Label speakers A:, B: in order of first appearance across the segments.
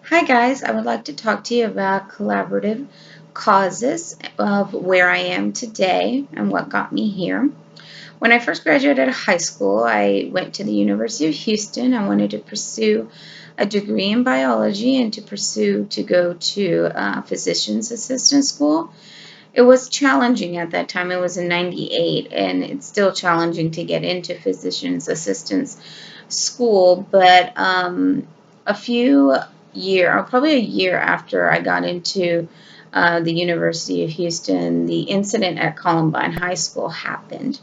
A: Hi guys, I would like to talk to you about collaborative causes of where I am today and what got me here. When I first graduated high school, I went to the University of Houston. I wanted to pursue a degree in biology and to go to physician's assistant school. It was challenging at that time. It was in 98, and it's still challenging to get into physician's assistant's school, but a few probably a year after I got into the University of Houston, the incident at Columbine High School happened,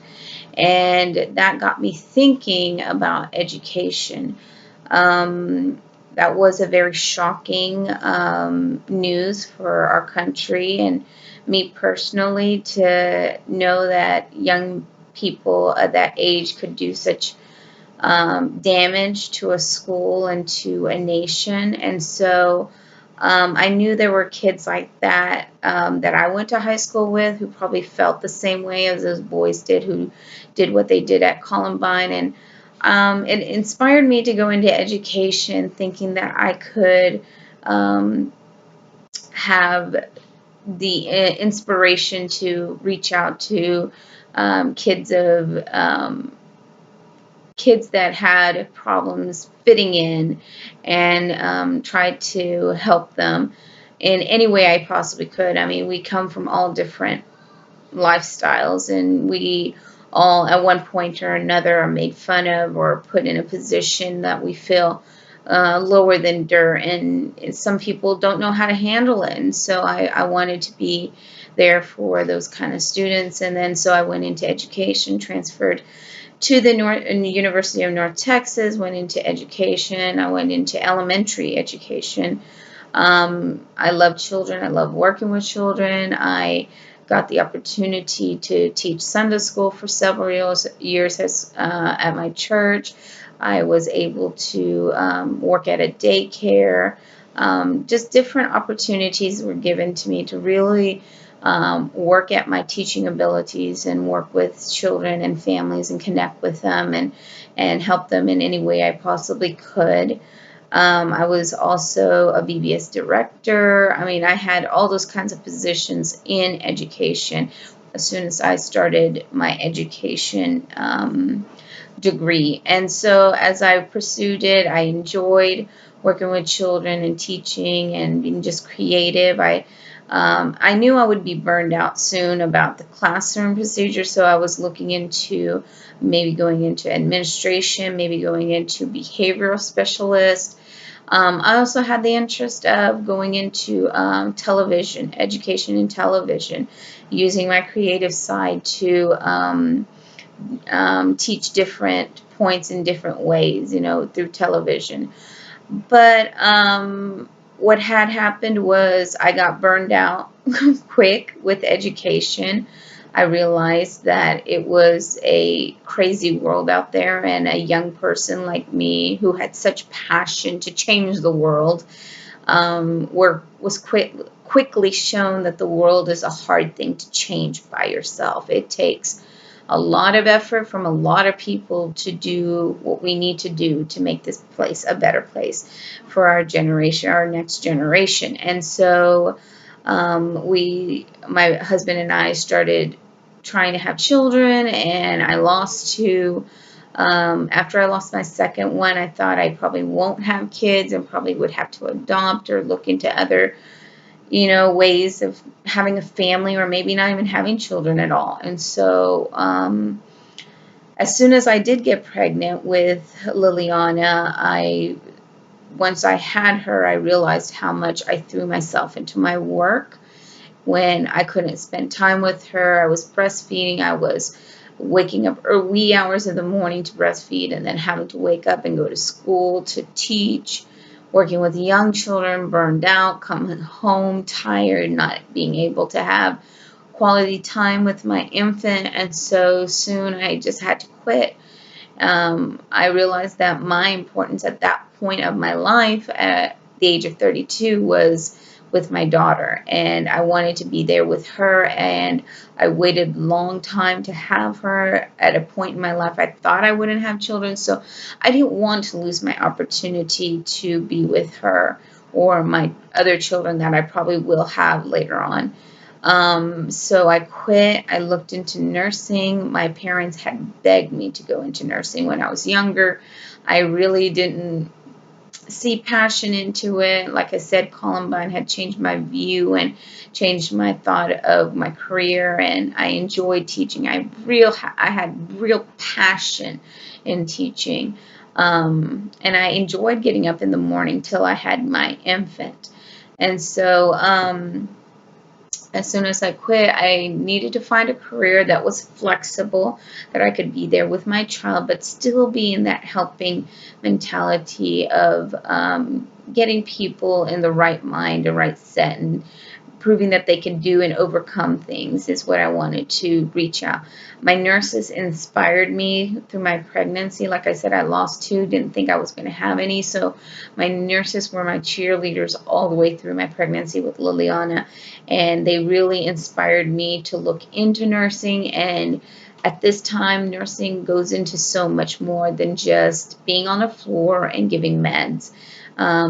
A: and that got me thinking about education. That was a very shocking news for our country and me personally to know that young people at that age could do such damage to a school and to a nation. And so I knew there were kids like that that I went to high school with who probably felt the same way as those boys did who did what they did at Columbine. And it inspired me to go into education thinking that I could have the inspiration to reach out to kids of kids that had problems fitting in and tried to help them in any way I possibly could. I mean, we come from all different lifestyles, and we all, at one point or another, are made fun of or put in a position that we feel lower than dirt. And some people don't know how to handle it. And so I wanted to be there for those kind of students. And then so I went into education, transferred to the University of North Texas, went into education. I went into elementary education. I love children. I love working with children. I got the opportunity to teach Sunday school for several years at my church. I was able to work at a daycare. Just different opportunities were given to me to really work at my teaching abilities and work with children and families and connect with them and help them in any way I possibly could. I was also a VBS director. I mean, I had all those kinds of positions in education as soon as I started my education degree. And so as I pursued it, I enjoyed working with children and teaching and being just creative. I knew I would be burned out soon about the classroom procedure, so I was looking into maybe going into administration, maybe going into behavioral specialist. I also had the interest of going into television, education in television, using my creative side to teach different points in different ways, through television. But what had happened was I got burned out quick with education. I realized that it was a crazy world out there, and a young person like me who had such passion to change the world was quickly shown that the world is a hard thing to change by yourself. It takes a lot of effort from a lot of people to do what we need to do to make this place a better place for our generation, our next generation. And so my husband and I started trying to have children, and I lost two. After I lost my second one, I thought I probably won't have kids and probably would have to adopt or look into other ways of having a family, or maybe not even having children at all. And so as soon as I did get pregnant with Liliana, once I had her, I realized how much I threw myself into my work when I couldn't spend time with her. I was breastfeeding. I was waking up wee hours of the morning to breastfeed, and then having to wake up and go to school to teach, working with young children, burned out, coming home tired, not being able to have quality time with my infant. And so soon I just had to quit. I realized that my importance at that point of my life at the age of 32 was with my daughter, and I wanted to be there with her, and I waited a long time to have her. At a point in my life I thought I wouldn't have children, so I didn't want to lose my opportunity to be with her or my other children that I probably will have later on. So I quit. I looked into nursing. My parents had begged me to go into nursing when I was younger. I really didn't see passion into it. Like I said, Columbine had changed my view and changed my thought of my career, and I enjoyed teaching. I had real passion in teaching, and I enjoyed getting up in the morning till I had my infant. And so as soon as I quit, I needed to find a career that was flexible, that I could be there with my child, but still be in that helping mentality of getting people in the right mind, the right set, and proving that they can do and overcome things is what I wanted to reach out. My nurses inspired me through my pregnancy. Like I said, I lost 2, didn't think I was going to have any. So my nurses were my cheerleaders all the way through my pregnancy with Liliana. And they really inspired me to look into nursing. And at this time, nursing goes into so much more than just being on the floor and giving meds.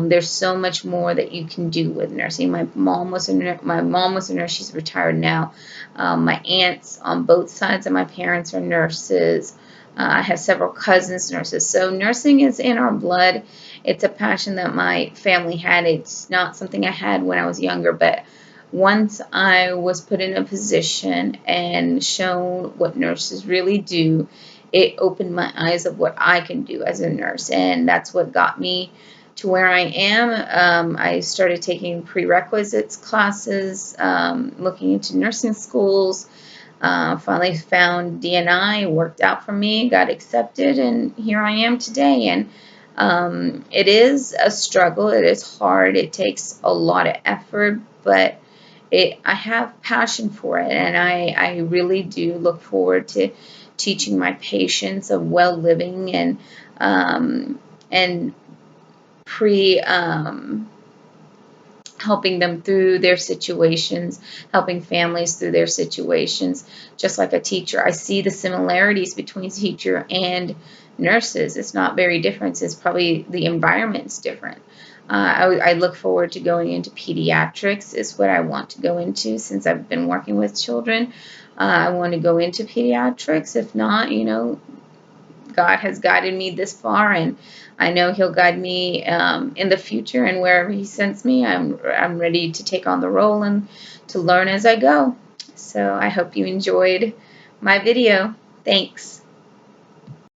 A: There's so much more that you can do with nursing. My mom was a nurse. She's retired now. My aunts on both sides of my parents are nurses. I have several cousins nurses. So nursing is in our blood. It's a passion that my family had. It's not something I had when I was younger, but once I was put in a position and shown what nurses really do, it opened my eyes of what I can do as a nurse, and that's what got me to where I am. I started taking prerequisites classes, looking into nursing schools. Finally found DNI, worked out for me, got accepted, and here I am today. And it is a struggle. It is hard. It takes a lot of effort, but I have passion for it, and I really do look forward to teaching my patients of well living and helping them through their situations, helping families through their situations, just like a teacher. I see the similarities between teacher and nurses. It's not very different. It's probably the environment's different. I look forward to going into pediatrics is what I want to go into since I've been working with children. I want to go into pediatrics. If not, God has guided me this far, and I know He'll guide me in the future, and wherever He sends me, I'm ready to take on the role and to learn as I go. So I hope you enjoyed my video. Thanks.